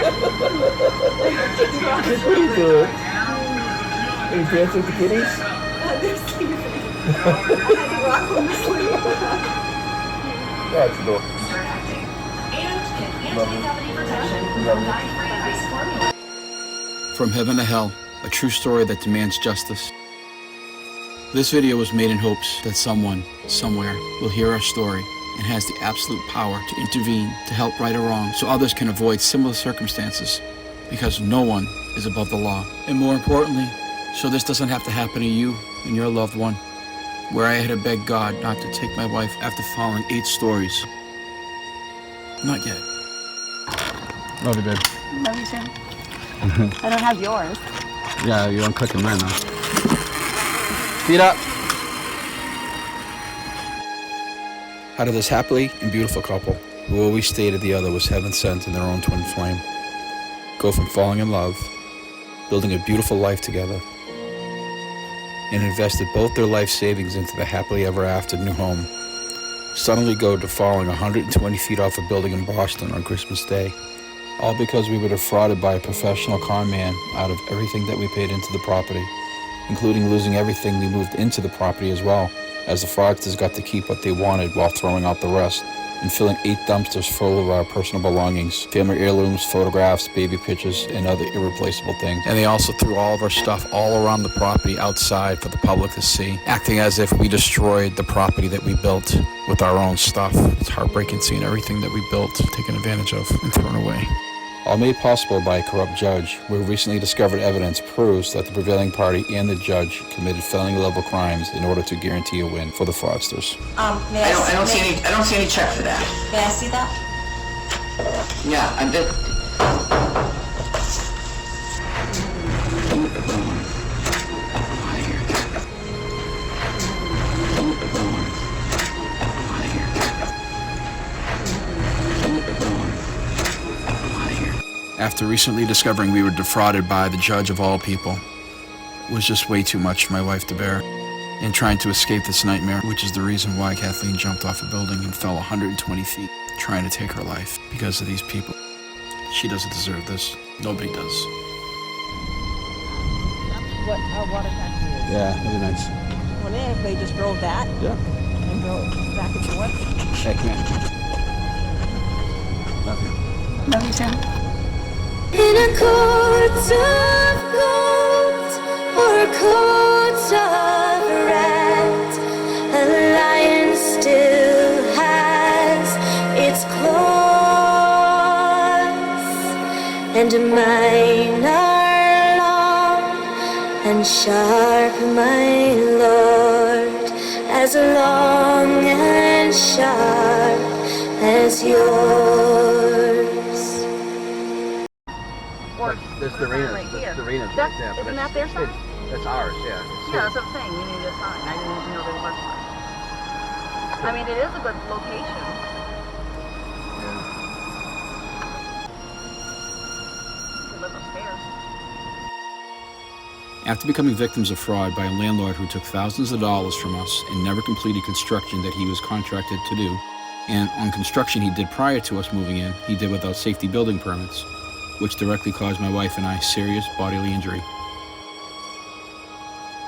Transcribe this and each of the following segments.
What are you doing? Are you dancing with the kitties? They're sleeping. I had to rock them to sleep. That's adorable. From Heaven to Hell, a true story that demands justice. This video was made in hopes that someone, somewhere, will hear our story and has the absolute power to intervene to help right a wrong so others can avoid similar circumstances, because no one is above the law. And more importantly, so this doesn't have to happen to you and your loved one, where I had to beg God not to take my wife after falling 8 stories. Not yet. Love you, babe. Love you, Sam. I don't have yours. Yeah, you want cooking mine now. Feet up. How did this happily and beautiful couple, who always stated the other was heaven sent in their own twin flame, go from falling in love, building a beautiful life together, and invested both their life savings into the happily ever after new home, suddenly go to falling 120 feet off a building in Boston on Christmas Day, all because we were defrauded by a professional con man out of everything that we paid into the property, including losing everything we moved into the property as well, as the fraudsters got to keep what they wanted while throwing out the rest, and filling 8 dumpsters full of our personal belongings, family heirlooms, photographs, baby pictures, and other irreplaceable things. And they also threw all of our stuff all around the property outside for the public to see, acting as if we destroyed the property that we built with our own stuff. It's heartbreaking seeing everything that we built taken advantage of and thrown away. All made possible by a corrupt judge, where recently discovered evidence proves that the prevailing party and the judge committed felony-level crimes in order to guarantee a win for the fraudsters. I don't see any check for that. May I see that? Yeah, I did. After recently discovering we were defrauded by the judge of all people, it was just way too much for my wife to bear. And trying to escape this nightmare, which is the reason why Kathleen jumped off a building and fell 120 feet, trying to take her life because of these people. She doesn't deserve this. Nobody does. What our water taxi is. Yeah, that'd be nice. Well, then if they just drove that Yeah. and go back and forth. Hey, come here. Love you. Love you, Sam. In a court of gold or a court of red, a lion still has its claws, and mine are long and sharp, my lord, as long and sharp as yours. There's the arena. Right here. The arena's That's, right there. but isn't it's- that their sign? That's ours, yeah. Yeah, that's what I'm saying. We need a sign. I didn't even know there was one. I mean, it is a good location. You could live upstairs. After becoming victims of fraud by a landlord who took thousands of dollars from us and never completed construction that he was contracted to do, and on construction he did prior to us moving in, he did without safety building permits, which directly caused my wife and I serious bodily injury.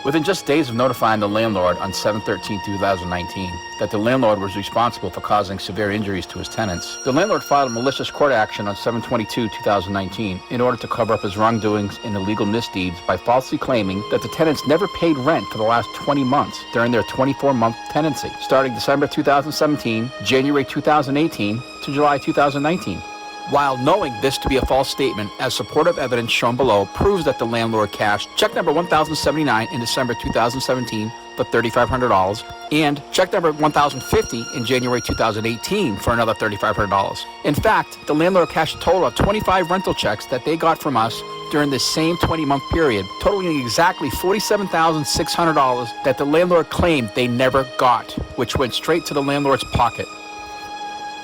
Within just days of notifying the landlord on 7/13/2019 that the landlord was responsible for causing severe injuries to his tenants, the landlord filed a malicious court action on 7/22/2019 in order to cover up his wrongdoings and illegal misdeeds by falsely claiming that the tenants never paid rent for the last 20 months during their 24-month tenancy, starting December 2017, January 2018 to July 2019. While knowing this to be a false statement, as supportive evidence shown below proves that the landlord cashed check number 1079 in December 2017 for $3,500 and check number 1050 in January 2018 for another $3,500. In fact, the landlord cashed a total of 25 rental checks that they got from us during the same 20-month period, totaling exactly $47,600 that the landlord claimed they never got, which went straight to the landlord's pocket.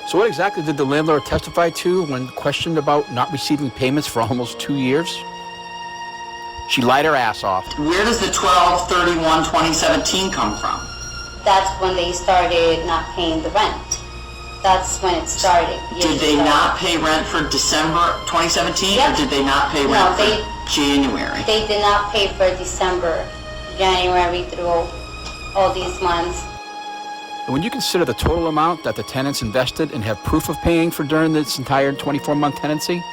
So what exactly did the landlord testify to when questioned about not receiving payments for almost 2 years? She lied her ass off. Where does the 12/31/2017 come from? That's when they started not paying the rent. That's when it started. Did they not pay rent for December 2017, Yep. or did they not pay rent No, for January? They did not pay for December, January through all these months. And when you consider the total amount that the tenants invested and have proof of paying for during this entire 24-month tenancy,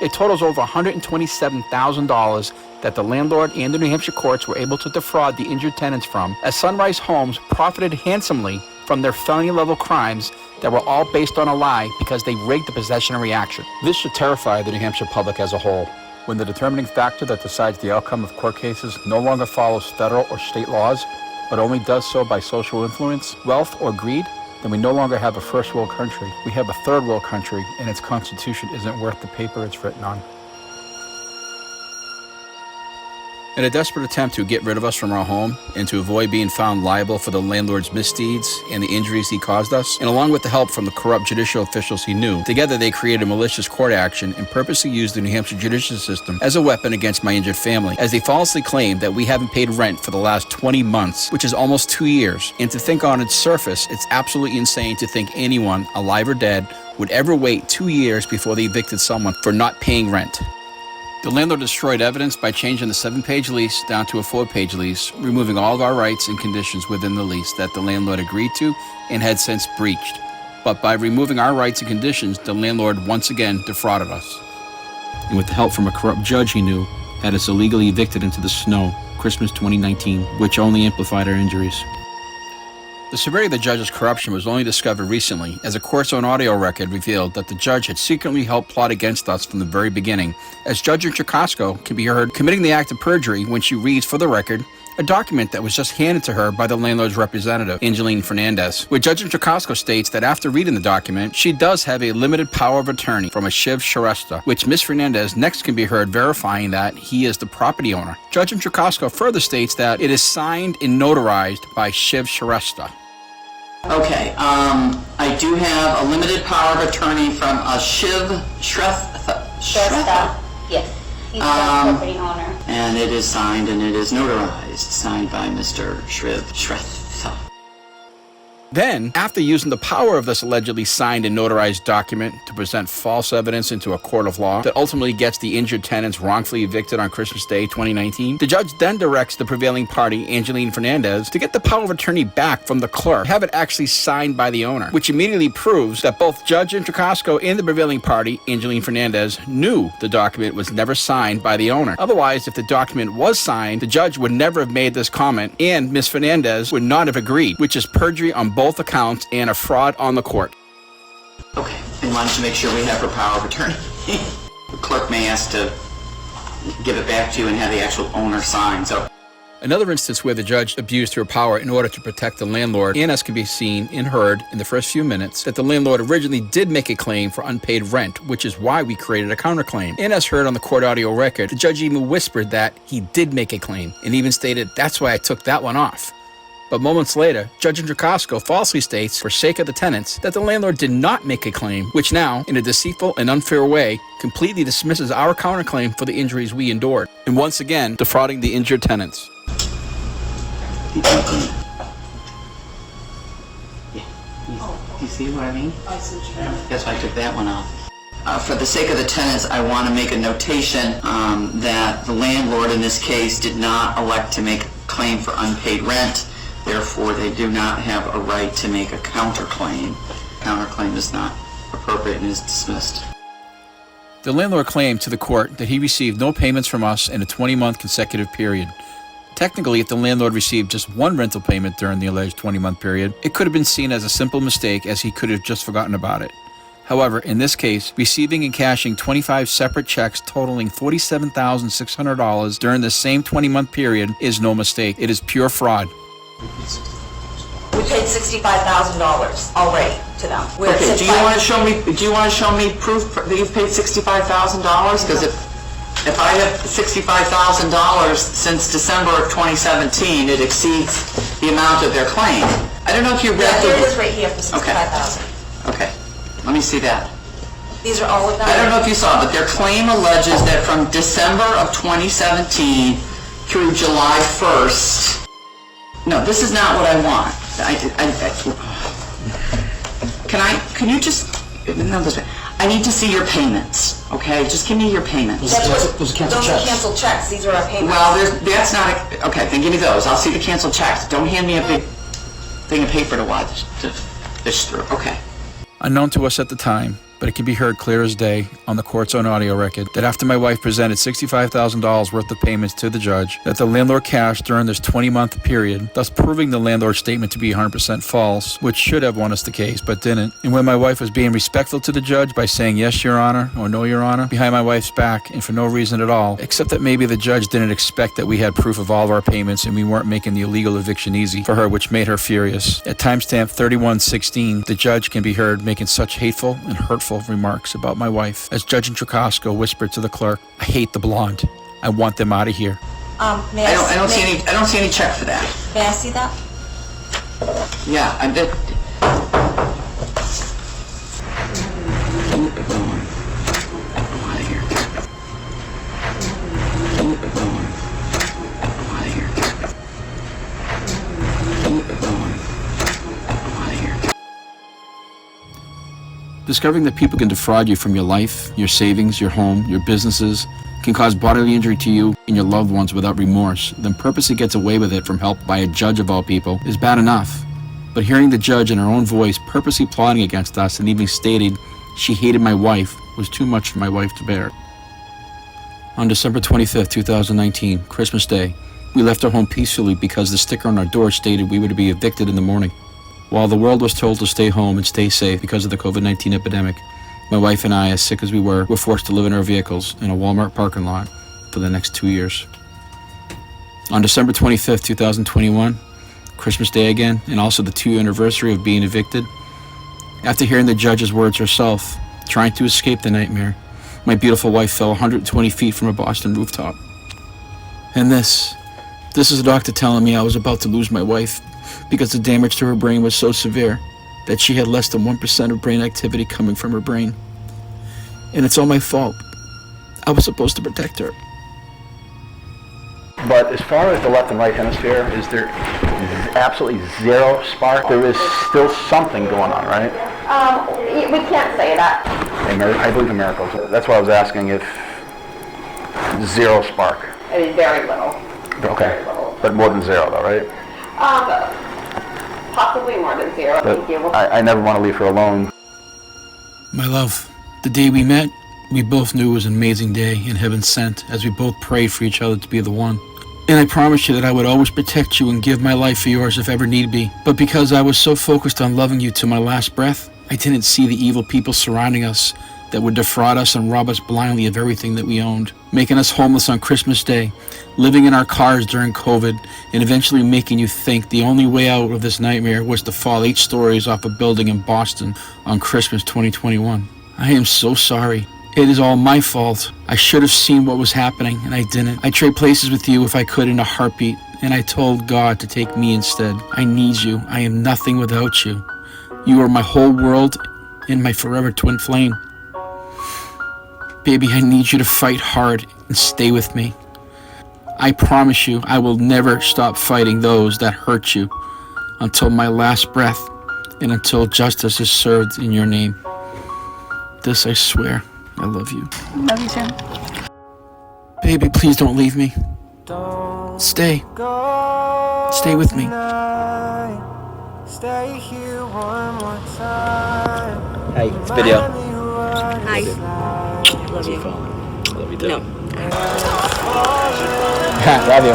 it totals over $127,000 that the landlord and the New Hampshire courts were able to defraud the injured tenants from, as Sunrise Homes profited handsomely from their felony-level crimes that were all based on a lie because they rigged the possession and reaction. This should terrify the New Hampshire public as a whole. When the determining factor that decides the outcome of court cases no longer follows federal or state laws, but only does so by social influence, wealth, or greed, then we no longer have a first world country. We have a third world country, and its constitution isn't worth the paper it's written on. In a desperate attempt to get rid of us from our home and to avoid being found liable for the landlord's misdeeds and the injuries he caused us, and along with the help from the corrupt judicial officials he knew, together they created a malicious court action and purposely used the New Hampshire judicial system as a weapon against my injured family, as they falsely claimed that we haven't paid rent for the last 20 months, which is almost 2 years. And to think on its surface, it's absolutely insane to think anyone, alive or dead, would ever wait 2 years before they evicted someone for not paying rent. The landlord destroyed evidence by changing the 7-page lease down to a 4-page lease, removing all of our rights and conditions within the lease that the landlord agreed to and had since breached. But by removing our rights and conditions, the landlord once again defrauded us. And with the help from a corrupt judge he knew, had us illegally evicted into the snow, Christmas 2019, which only amplified our injuries. The severity of the judge's corruption was only discovered recently, as a court's own audio record revealed that the judge had secretly helped plot against us from the very beginning, as Judge Chakosco can be heard committing the act of perjury when she reads, for the record, a document that was just handed to her by the landlord's representative, Angeline Fernandez, where Judge Chakosco states that after reading the document, she does have a limited power of attorney from a Shiv Shrestha, which Ms. Fernandez next can be heard verifying that he is the property owner. Judge Chakosco further states that it is signed and notarized by Shiv Shrestha. Okay, I do have a limited power of attorney from a Shiv Shrestha. Yes. He's the property owner. And it is signed and it is notarized, signed by Mr. Shiv Shrestha. Then, after using the power of this allegedly signed and notarized document to present false evidence into a court of law that ultimately gets the injured tenants wrongfully evicted on Christmas Day 2019, the judge then directs the prevailing party, Angeline Fernandez, to get the power of attorney back from the clerk, have it actually signed by the owner, which immediately proves that both Judge Chakosco and the prevailing party, Angeline Fernandez, knew the document was never signed by the owner. Otherwise, if the document was signed, the judge would never have made this comment, and Ms. Fernandez would not have agreed, which is perjury on both accounts and a fraud on the court. Okay, and wanted to make sure we have her power of attorney. The clerk may ask to give it back to you and have the actual owner sign, so. Another instance where the judge abused her power in order to protect the landlord, and as can be seen and heard in the first few minutes, that the landlord originally did make a claim for unpaid rent, which is why we created a counterclaim. And as heard on the court audio record, the judge even whispered that he did make a claim, and even stated, "That's why I took that one off." But moments later, Judge Chakosco falsely states, for sake of the tenants, that the landlord did not make a claim, which now, in a deceitful and unfair way, completely dismisses our counterclaim for the injuries we endured, and once again, defrauding the injured tenants. You see what I mean? That's why I took that one off. For the sake of the tenants, I want to make a notation that the landlord in this case did not elect to make a claim for unpaid rent. Therefore, they do not have a right to make a counterclaim. Counterclaim is not appropriate and is dismissed. The landlord claimed to the court that he received no payments from us in a 20-month consecutive period. Technically, if the landlord received just one rental payment during the alleged 20-month period, it could have been seen as a simple mistake, as he could have just forgotten about it. However, in this case, receiving and cashing 25 separate checks totaling $47,600 during the same 20-month period is no mistake. It is pure fraud. We paid $65,000 already to them. Okay, do you want to show me proof that you've paid $65,000? Because if I have $65,000 since December of 2017, it exceeds the amount of their claim. I don't know if you read here it is right here for $65,000. Okay, let me see that. These are all of them? I don't know if you saw, but their claim alleges that from December of 2017 through July 1st, no, this is not what I want. can you just, no, this way. I need to see your payments, okay? Just give me your payments. Those are canceled checks, these are our payments. Well, that's not, okay, then give me those. I'll see the canceled checks. Don't hand me a big thing of paper to watch, to fish through, okay? Unknown to us at the time, but it can be heard clear as day on the court's own audio record that after my wife presented $65,000 worth of payments to the judge, that the landlord cashed during this 20-month period, thus proving the landlord's statement to be 100% false, which should have won us the case, but didn't. And when my wife was being respectful to the judge by saying yes, Your Honor, or no, Your Honor, behind my wife's back, and for no reason at all, except that maybe the judge didn't expect that we had proof of all of our payments and we weren't making the illegal eviction easy for her, which made her furious. At timestamp 31:16, the judge can be heard making such hateful and hurtful remarks about my wife as Judge Tracasco whispered to the clerk, "I hate the blonde. I want them out of here." May I don't see any check for that. May I see that? Yeah, I did. Discovering that people can defraud you from your life, your savings, your home, your businesses, can cause bodily injury to you and your loved ones without remorse, then purposely gets away with it from help by a judge of all people, is bad enough. But hearing the judge in her own voice purposely plotting against us and even stating she hated my wife was too much for my wife to bear. On December 25th, 2019, Christmas Day, we left our home peacefully because the sticker on our door stated we were to be evicted in the morning. While the world was told to stay home and stay safe because of the COVID-19 epidemic, my wife and I, as sick as we were forced to live in our vehicles in a Walmart parking lot for the next 2 years. On December 25th, 2021, Christmas Day again, and also the 2-year anniversary of being evicted, after hearing the judge's words herself, trying to escape the nightmare, my beautiful wife fell 120 feet from a Boston rooftop. And this is a doctor telling me I was about to lose my wife because the damage to her brain was so severe that she had less than 1% of brain activity coming from her brain. And it's all my fault. I was supposed to protect her. But as far as the left and right hemisphere, is there absolutely zero spark? There is still something going on, right? We can't say that. I believe in miracles. That's why I was asking if zero spark. I mean, very little. Okay. But more than zero, though, right? Possibly more than zero. But Thank you. I never want to leave her alone. My love, the day we met, we both knew it was an amazing day and heaven sent as we both prayed for each other to be the one. And I promised you that I would always protect you and give my life for yours if ever need be. But because I was so focused on loving you to my last breath, I didn't see the evil people surrounding us that would defraud us and rob us blindly of everything that we owned, making us homeless on Christmas Day, living in our cars during COVID, and eventually making you think the only way out of this nightmare was to fall 8 stories off a building in Boston on Christmas 2021. I am so sorry. It is all my fault. I should have seen what was happening, and I didn't. I'd trade places with you if I could in a heartbeat, and I told God to take me instead. I need you. I am nothing without you. You are my whole world and my forever twin flame. Baby, I need you to fight hard and stay with me. I promise you I will never stop fighting those that hurt you until my last breath and until justice is served in your name. This I swear. I love you. Love you too. Baby, please don't leave me. Stay. Stay with me. Stay here one more time. Hey, it's video. Hi. Love you. Love you too. No. Love you.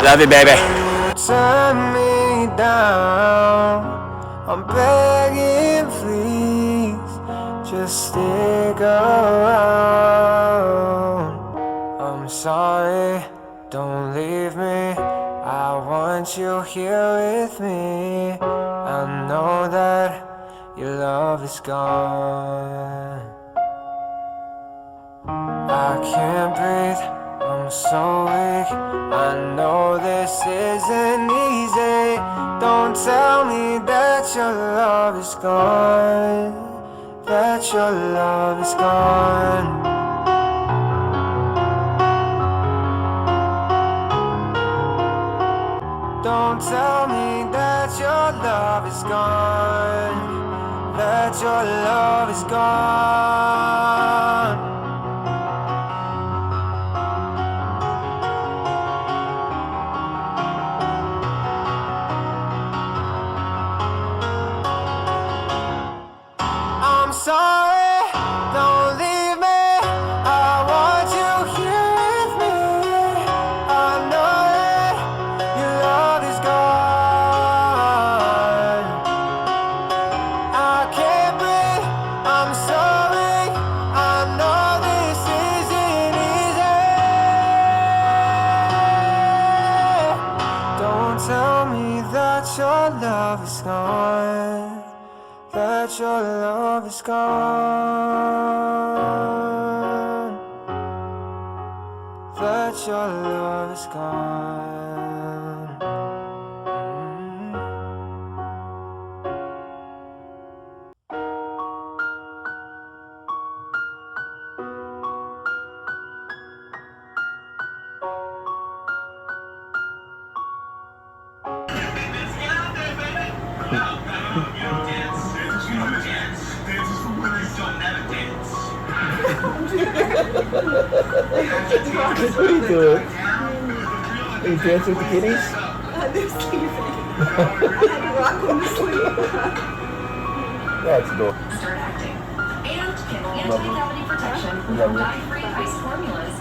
Love you, baby. Turn me down. I'm begging, please, just stick around. I'm sorry, don't leave me. I want you here with me. I know that your love is gone. I can't breathe, I'm so weak. I know this isn't easy. Don't tell me that your love is gone. that your love is gone. Don't tell me that your love is gone, that your love is gone. I'm sorry, don't leave me. I want you here with me. I know that your love is gone. I can't breathe, I'm sorry. I know this isn't easy. Don't tell me that your love is gone, that your love is gone, that your love is gone. What are you doing? Are you dancing with the kitties? They're sleeping. I had to rock them to sleep. That's cool. Start acting. And get Love you. anti-cavity protection Love from you. dye-free ice formulas.